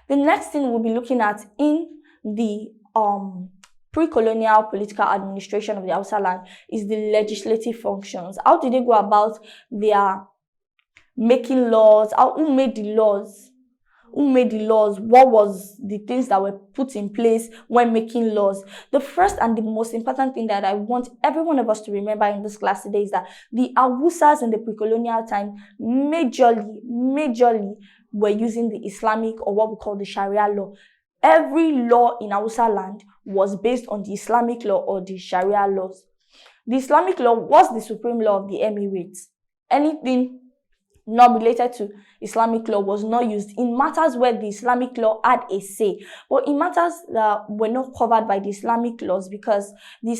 The next thing we'll be looking at in the pre-colonial political administration of the Hausa land is the legislative functions. How did they go about their making laws? Who made the laws? Who made the laws? What was the things that were put in place when making laws? The first and the most important thing that I want every one of us to remember in this class today is that the Hausas in the pre-colonial time majorly were using the Islamic, or what we call the Sharia law. Every law in Hausa land was based on the Islamic law or the Sharia laws. The Islamic law was the supreme law of the Emirates. Anything not related to Islamic law was not used in matters where the Islamic law had a say, but in matters that were not covered by the Islamic laws, because the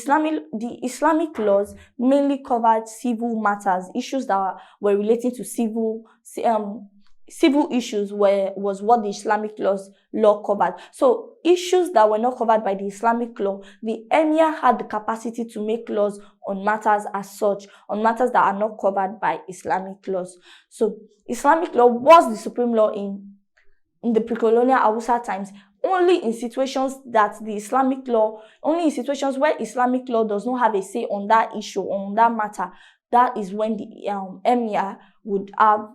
Islamic laws mainly covered civil matters, issues that were relating to civil issues was what the Islamic law covered. So issues that were not covered by the Islamic law, the emir had the capacity to make laws on matters as such, on matters that are not covered by Islamic laws. So Islamic law was the supreme law in the pre-colonial Hausa times, only in situations that the Islamic law, only in situations where Islamic law does not have a say on that issue, on that matter. That is when the emir would have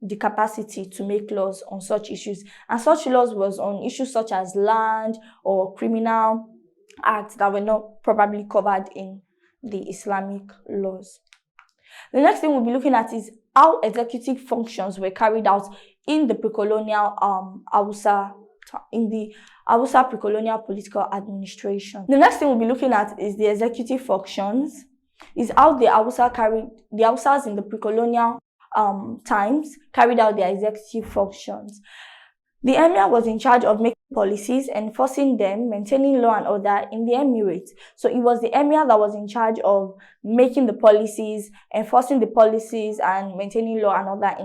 the capacity to make laws on such issues. And such laws was on issues such as land or criminal acts that were not probably covered in the Islamic laws. The next thing we'll be looking at is how executive functions were carried out in the pre-colonial Hausa, in the Hausa pre-colonial political administration. The next thing we'll be looking at is the executive functions, is how the Hausas in the pre-colonial times carried out their executive functions. The emir was in charge of making policies, enforcing them, maintaining law and order in the Emirates. So it was the emir that was in charge of making the policies, enforcing the policies, and maintaining law and order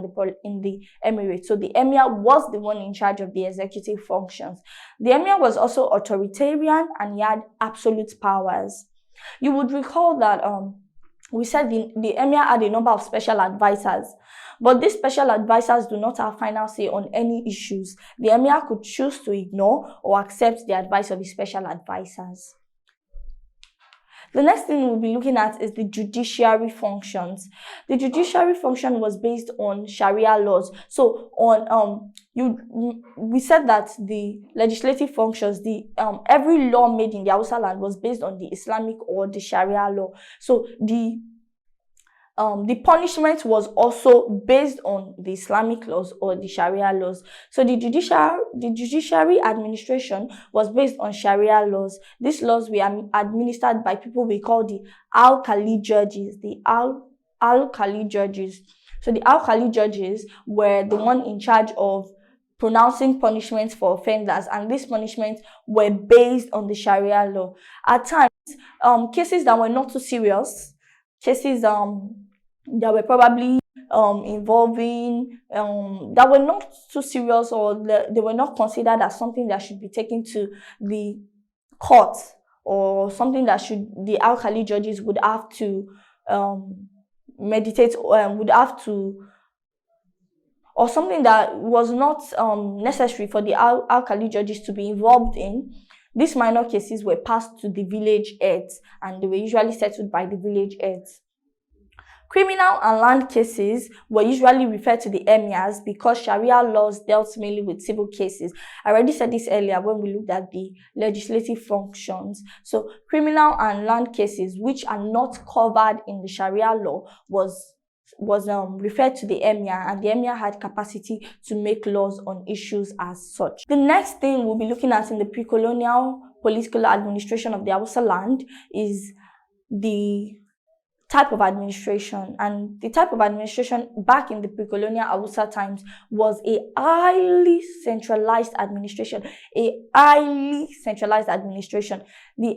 in the Emirates. So the emir was the one in charge of the executive functions. The emir was also authoritarian and he had absolute powers. You would recall that we said the emir had a number of special advisors, but these special advisors do not have final say on any issues. The emir could choose to ignore or accept the advice of the special advisors. The next thing we'll be looking at is the judiciary functions. The judiciary function was based on Sharia laws. So we said that the legislative functions, every law made in the Hausa land was based on the Islamic or the Sharia law. So the punishment was also based on the Islamic laws or the Sharia laws. So the judiciary administration was based on Sharia laws. These laws were administered by people we call the Al-Khali judges. The Al-Khali judges. So the Al-Khali judges were the one in charge of pronouncing punishments for offenders, and these punishments were based on the Sharia law. At times, cases that were not too serious, cases that were probably involving that were not too serious, or they were not considered as something that should be taken to the court, or something that the Al-Khali judges would have to meditate, would have to, or something that was not necessary for the Al-Khali judges to be involved in. These minor cases were passed to the village heads, and they were usually settled by the village heads. Criminal and land cases were usually referred to the emirs because Sharia laws dealt mainly with civil cases. I already said this earlier when we looked at the legislative functions. So criminal and land cases which are not covered in the Sharia law was referred to the emir, and the emir had capacity to make laws on issues as such. The next thing we'll be looking at in the pre-colonial political administration of the Hausa land is the type of administration. And the type of administration back in the pre-colonial Hausa times was a highly centralized administration. The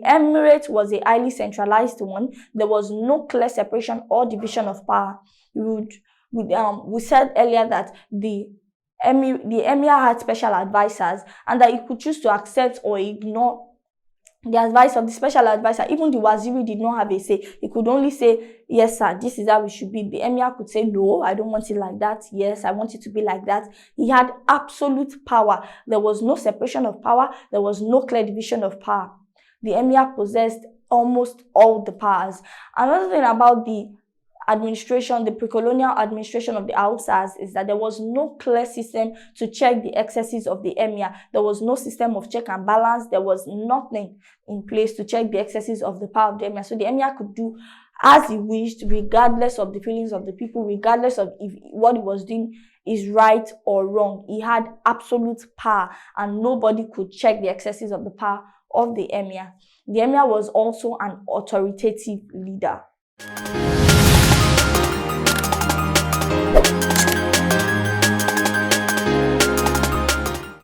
emirate was a highly centralized one. There was no clear separation or division of power. We said earlier that the emir had special advisors, and that he could choose to accept or ignore the advice of the special advisor, even the waziri did not have a say. He could only say, yes, sir, this is how it should be. The emir could say, no, I don't want it like that. Yes, I want it to be like that. He had absolute power. There was no separation of power. There was no clear division of power. The emir possessed almost all the powers. Another thing about the administration, the pre-colonial administration of the Hausas, is that there was no clear system to check the excesses of the emir. There was no system of check and balance. There was nothing in place to check the excesses of the power of the emir. So the emir could do as he wished, regardless of the feelings of the people, regardless of if what he was doing is right or wrong. He had absolute power, and nobody could check the excesses of the power of the emir. The emir was also an authoritative leader.